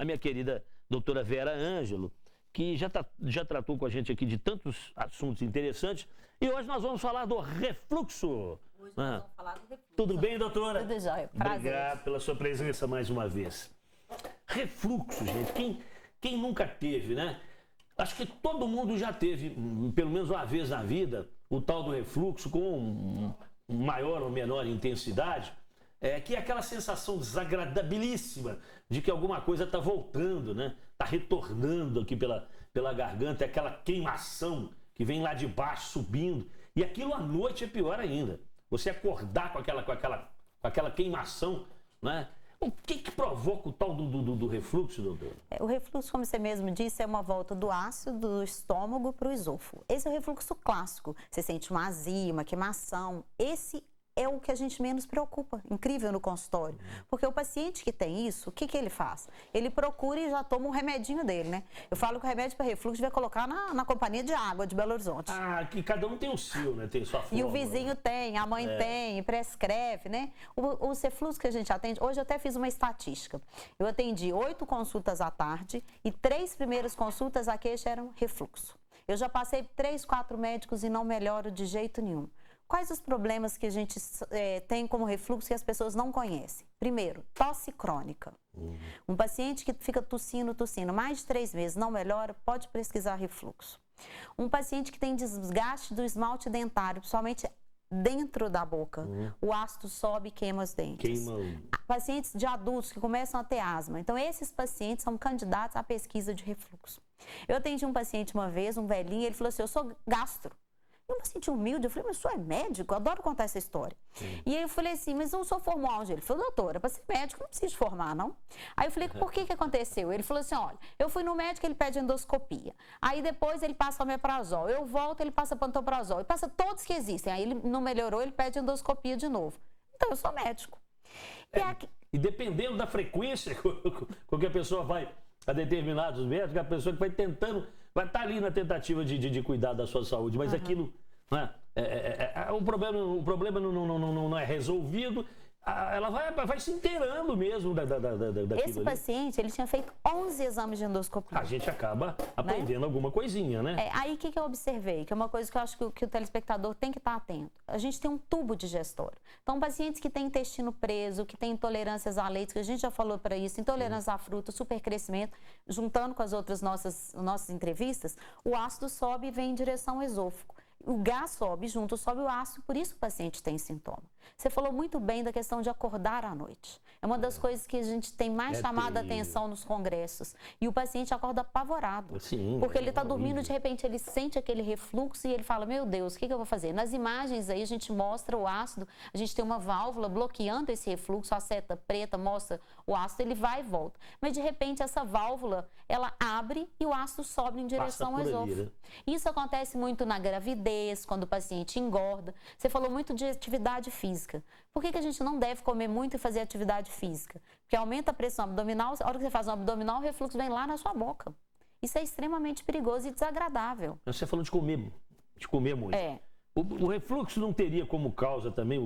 a minha querida doutora Vera Ângelo, que já tratou com a gente aqui de tantos assuntos interessantes. E hoje nós vamos falar do refluxo. Hoje nós vamos falar do refluxo. Tudo bem, doutora? Tudo jóia. Prazer. Obrigado pela sua presença mais uma vez. Refluxo, gente. Quem nunca teve, né? Acho que todo mundo já teve, pelo menos uma vez na vida, o tal do refluxo com maior ou menor intensidade, que é aquela sensação desagradabilíssima de que alguma coisa está voltando, né? Está retornando aqui pela garganta, é aquela queimação que vem lá de baixo subindo. E aquilo à noite é pior ainda. Você acordar com aquela queimação, né? O que provoca o tal do refluxo, doutor? O refluxo, como você mesmo disse, é uma volta do ácido do estômago para o esôfago. Esse é o refluxo clássico. Você sente uma azia, uma queimação. Esse é o que a gente menos preocupa, incrível, no consultório. Porque o paciente que tem isso, o que ele faz? Ele procura e já toma um remedinho dele, né? Eu falo que o remédio para refluxo vai colocar na companhia de água de Belo Horizonte. Ah, que cada um tem o seu, né? Tem sua forma. E o vizinho tem, a mãe tem, prescreve, né? O refluxo que a gente atende, hoje eu até fiz uma estatística. Eu atendi 8 consultas à tarde e 3 primeiras consultas a queixa eram refluxo. Eu já passei 3, 4 médicos e não melhoro de jeito nenhum. Quais os problemas que a gente tem como refluxo que as pessoas não conhecem? Primeiro, tosse crônica. Um paciente que fica tossindo mais de 3 meses, não melhora, pode pesquisar refluxo. Um paciente que tem desgaste do esmalte dentário, principalmente dentro da boca, o ácido sobe e queima os dentes. Pacientes de adultos que começam a ter asma. Então, esses pacientes são candidatos à pesquisa de refluxo. Eu atendi um paciente uma vez, um velhinho, ele falou assim, eu sou gastro. Eu me senti humilde, eu falei, mas o senhor é médico? Eu adoro contar essa história. E aí eu falei assim, mas eu sou formou onde? Ele falou, doutora, para ser médico não precisa formar, não. Aí eu falei, por que aconteceu? Ele falou assim, olha, eu fui no médico, ele pede endoscopia. Aí depois ele passa omeprazol. Eu volto, ele passa pantoprazol. Ele passa todos que existem. Aí ele não melhorou, ele pede endoscopia de novo. Então eu sou médico. E dependendo da frequência com que a pessoa vai a determinados médicos, a pessoa que vai tentando, vai estar ali na tentativa de cuidar da sua saúde, mas aquilo, né, o problema não é resolvido, ela vai se inteirando mesmo daquilo. Esse paciente, ele tinha feito 11 exames de endoscopia. A gente acaba aprendendo alguma coisinha, né? Aí o que eu observei? Que é uma coisa que eu acho que o telespectador tem que estar atento. A gente tem um tubo digestório. Então, pacientes que têm intestino preso, que têm intolerâncias a leite, que a gente já falou para isso, intolerância a fruta, supercrescimento, juntando com as outras nossas entrevistas, o ácido sobe e vem em direção ao esôfago. O gás sobe junto, sobe o ácido, por isso o paciente tem sintoma. Você falou muito bem da questão de acordar à noite. É uma das coisas que a gente tem mais chamado a atenção nos congressos. E o paciente acorda apavorado. Sim, porque ele está dormindo, de repente ele sente aquele refluxo e ele fala, meu Deus, o que eu vou fazer? Nas imagens aí a gente mostra o ácido, a gente tem uma válvula bloqueando esse refluxo, a seta preta mostra o ácido, ele vai e volta. Mas de repente essa válvula, ela abre e o ácido sobe em direção ao esôfago. Isso acontece muito na gravidez, quando o paciente engorda. Você falou muito de atividade física. Por que a gente não deve comer muito e fazer atividade física? Porque aumenta a pressão abdominal, a hora que você faz um abdominal, o refluxo vem lá na sua boca. Isso é extremamente perigoso e desagradável. Você falou de comer muito. O refluxo não teria como causa também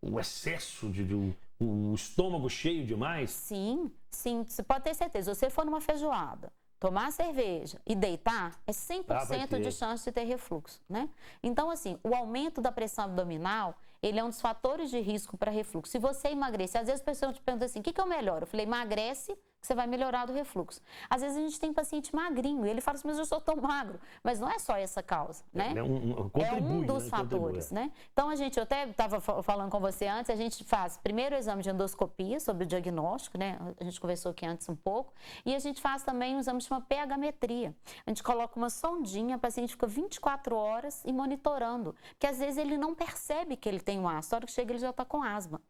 o excesso o estômago cheio demais? Sim, você pode ter certeza. Se você for numa feijoada, tomar cerveja e deitar, é 100% de chance de ter refluxo, né? Então, assim, o aumento da pressão abdominal, ele é um dos fatores de risco para refluxo. Se você emagrecer, às vezes as pessoas te perguntam assim, o que eu melhoro? Eu falei, emagrece, que você vai melhorar do refluxo. Às vezes a gente tem paciente magrinho, e ele fala assim, mas eu sou tão magro. Mas não é só essa causa, né? É um dos fatores, né? Então, eu até estava falando com você antes, a gente faz primeiro o exame de endoscopia sobre o diagnóstico, né? A gente conversou aqui antes um pouco. E a gente faz também um exame que chama pH-metria. A gente coloca uma sondinha, o paciente fica 24 horas e monitorando. Porque às vezes ele não percebe que ele tem um ácido. A hora que chega, ele já está com asma.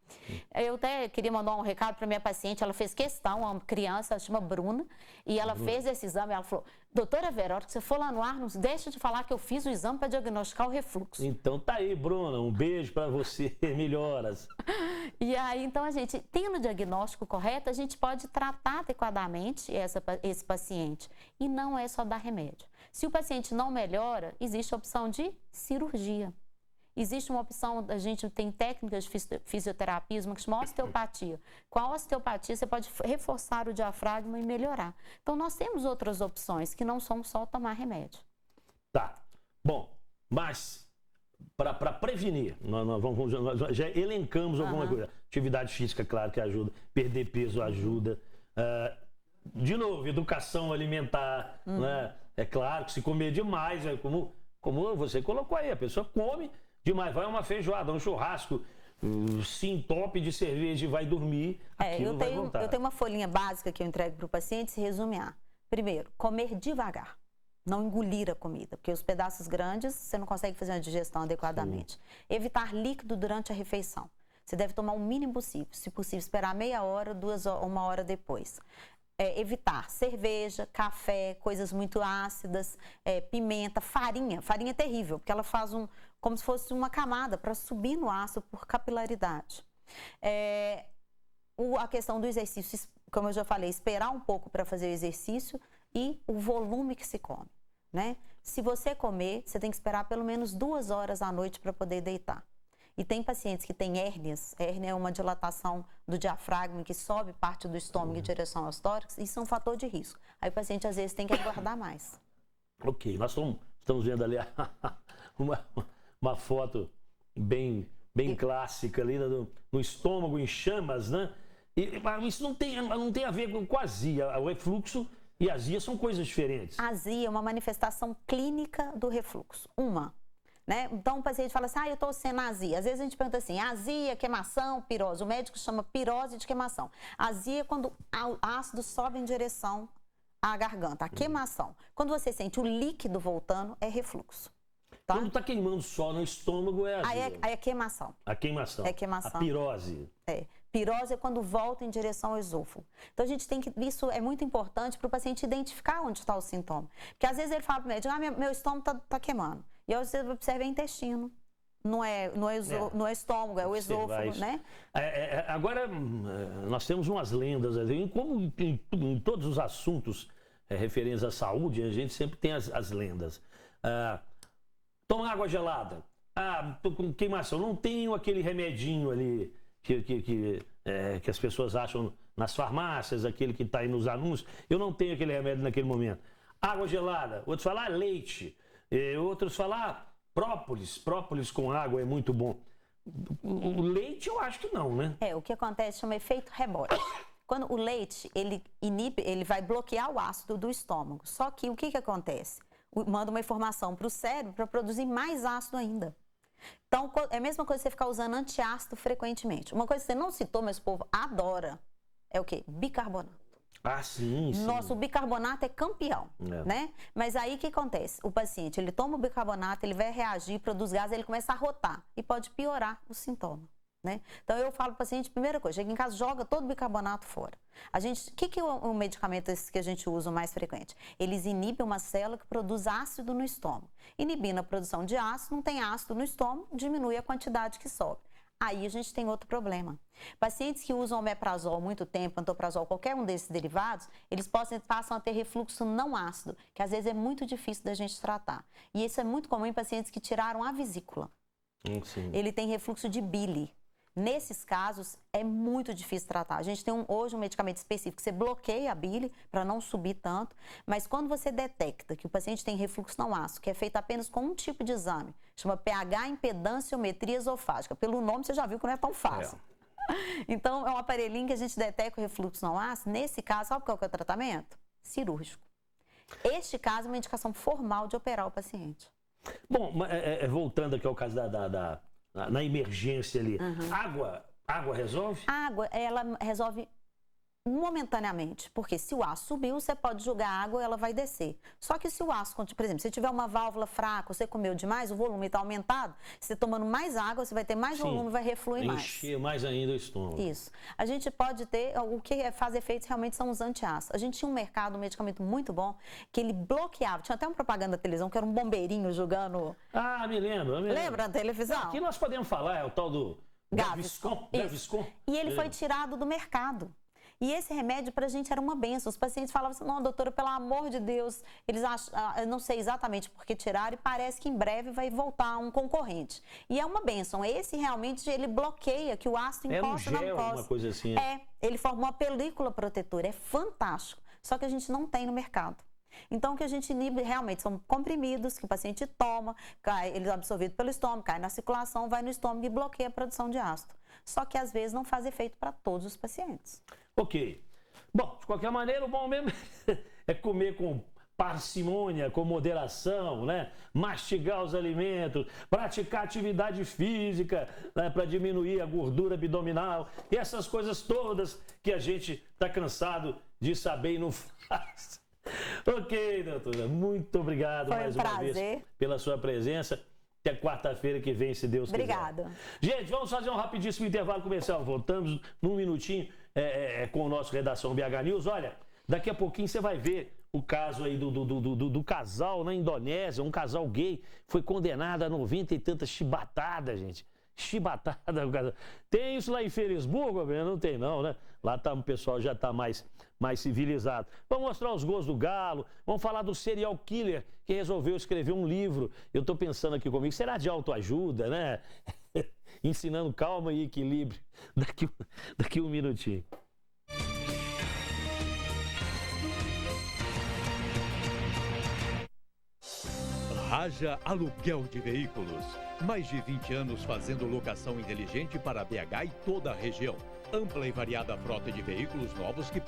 Eu até queria mandar um recado para minha paciente, ela fez questão, uma criança, ela se chama Bruna, e ela fez esse exame, ela falou, doutora Vera, a hora que você for lá no ar, não deixa de falar que eu fiz o exame para diagnosticar o refluxo. Então tá aí, Bruna, um beijo para você, melhoras. E aí, então, a gente, tendo o diagnóstico correto, a gente pode tratar adequadamente esse paciente. E não é só dar remédio. Se o paciente não melhora, existe a opção de cirurgia. Existe uma opção, a gente tem técnicas de fisioterapia, uma que chama osteopatia. Com a osteopatia, você pode reforçar o diafragma e melhorar. Então, nós temos outras opções que não são só tomar remédio. Tá. Bom, mas para prevenir, nós já elencamos alguma coisa. Atividade física, claro que ajuda. Perder peso ajuda. De novo, educação alimentar. Né? É claro que se comer demais, como você colocou aí, a pessoa come demais, vai uma feijoada, um churrasco, se entope de cerveja e vai dormir, aquilo vai voltar. Eu tenho uma folhinha básica que eu entrego para o paciente, se resumir a: primeiro, comer devagar, não engolir a comida, porque os pedaços grandes você não consegue fazer uma digestão adequadamente. Sim. Evitar líquido durante a refeição. Você deve tomar o mínimo possível, se possível esperar meia hora, 2 horas, 1 hora depois. Evitar cerveja, café, coisas muito ácidas, pimenta, farinha. Farinha é terrível, porque ela faz como se fosse uma camada para subir no ácido por capilaridade. A questão do exercício, como eu já falei, esperar um pouco para fazer o exercício e o volume que se come, né? Se você comer, você tem que esperar pelo menos 2 horas à noite para poder deitar. E tem pacientes que têm hérnias. Hérnia é uma dilatação do diafragma que sobe parte do estômago em direção aos tórax. Isso é um fator de risco. Aí o paciente, às vezes, tem que aguardar mais. Ok, nós estamos vendo ali uma foto bem clássica ali no estômago em chamas, né? Mas isso não tem a ver com azia. O refluxo e a azia são coisas diferentes. A azia é uma manifestação clínica do refluxo. Né? Então o paciente fala assim, eu estou sendo azia. Às vezes a gente pergunta assim, azia, queimação, pirose. O médico chama pirose de queimação. Azia é quando o ácido sobe em direção à garganta, a queimação. Quando você sente o líquido voltando, é refluxo. Tá? Quando está queimando só no estômago, é azia. Aí é queimação. A queimação. É queimação. A pirose. Pirose é quando volta em direção ao esôfago. Então, isso é muito importante para o paciente identificar onde está o sintoma. Porque às vezes ele fala para o médico, meu estômago está queimando. E aí você observa o intestino. Não é estômago, é o esôfago, né? Agora, nós temos umas lendas, como em todos os assuntos referentes à saúde, a gente sempre tem as lendas. Toma água gelada. Tô com queimação. Não tenho aquele remedinho ali que as pessoas acham nas farmácias, aquele que está aí nos anúncios. Eu não tenho aquele remédio naquele momento. Água gelada. Outros falam leite. Outros falam própolis com água é muito bom. O leite eu acho que não, né? O que acontece chama efeito rebote. Quando o leite, ele vai bloquear o ácido do estômago. Só que o que acontece? Manda uma informação para o cérebro para produzir mais ácido ainda. Então, é a mesma coisa que você ficar usando antiácido frequentemente. Uma coisa que você não citou, mas o povo adora, é o quê? Bicarbonato. Sim. Nosso bicarbonato é campeão, né? Mas aí o que acontece? O paciente, ele toma o bicarbonato, ele vai reagir, produz gás, ele começa a rotar e pode piorar o sintoma, né? Então eu falo para o paciente, primeira coisa, chega em casa, joga todo o bicarbonato fora. O que é o medicamento que a gente usa mais frequente? Eles inibem uma célula que produz ácido no estômago. Inibindo a produção de ácido, não tem ácido no estômago, diminui a quantidade que sobe. Aí a gente tem outro problema. Pacientes que usam omeprazol há muito tempo, pantoprazol, qualquer um desses derivados, eles passam a ter refluxo não ácido, que às vezes é muito difícil da gente tratar. E isso é muito comum em pacientes que tiraram a vesícula. Sim. Ele tem refluxo de bile. Nesses casos, é muito difícil tratar. A gente tem hoje um medicamento específico que você bloqueia a bile para não subir tanto, mas quando você detecta que o paciente tem refluxo não ácido, que é feito apenas com um tipo de exame, chama pH impedanciometria esofágica. Pelo nome você já viu que não é tão fácil. Então, é um aparelhinho que a gente detecta o refluxo não ácido. Nesse caso, sabe qual que é o tratamento? Cirúrgico. Este caso é uma indicação formal de operar o paciente. Bom, voltando aqui ao caso na emergência ali, água resolve? A água, ela resolve momentaneamente, porque se o ácido subiu, você pode jogar água, ela vai descer. Só que se o ácido, por exemplo, se tiver uma válvula fraca, você comeu demais, o volume está aumentado, você tomando mais água, você vai ter mais volume, vai refluir mais. Encher mais ainda o estômago. Isso. A gente pode ter, o que faz efeitos realmente são os antiácidos. A gente tinha um mercado, um medicamento muito bom, que ele bloqueava, tinha até uma propaganda na televisão, que era um bombeirinho jogando... me lembro. Lembra na televisão? Aqui nós podemos falar, é o tal do Gaviscon. E ele foi tirado do mercado. E esse remédio para a gente era uma benção. Os pacientes falavam assim, não, doutora, pelo amor de Deus, eles acham, eu não sei exatamente por que tiraram e parece que em breve vai voltar um concorrente. E é uma benção. Esse realmente, ele bloqueia que o ácido encosta na mucosa. Uma coisa assim. Ele forma uma película protetora, é fantástico. Só que a gente não tem no mercado. Então, o que a gente inibe realmente são comprimidos que o paciente toma, ele é absorvido pelo estômago, cai na circulação, vai no estômago e bloqueia a produção de ácido. Só que, às vezes, não faz efeito para todos os pacientes. Ok. Bom, de qualquer maneira, o bom mesmo é comer com parcimônia, com moderação, né? Mastigar os alimentos, praticar atividade física, né? Para diminuir a gordura abdominal e essas coisas todas que a gente está cansado de saber e não faz. Ok, doutora, muito obrigado mais uma vez pela sua presença. Até quarta-feira que vem, se Deus quiser. Obrigado. Gente, vamos fazer um rapidíssimo intervalo comercial. Voltamos num minutinho com o nosso Redação BH News. Olha, daqui a pouquinho você vai ver o caso aí do casal na Indonésia, um casal gay, foi condenado a 90 e tantas chibatadas, gente. Chibatada, tem isso lá em Felisburgo? Não tem não, né? Lá o pessoal já está mais civilizado. Vamos mostrar os gols do Galo, vamos falar do serial killer que resolveu escrever um livro. Eu estou pensando aqui comigo, será de autoajuda, né? Ensinando calma e equilíbrio. Daqui um minutinho. Raja Aluguel de Veículos. Mais de 20 anos fazendo locação inteligente para BH e toda a região. Ampla e variada frota de veículos novos que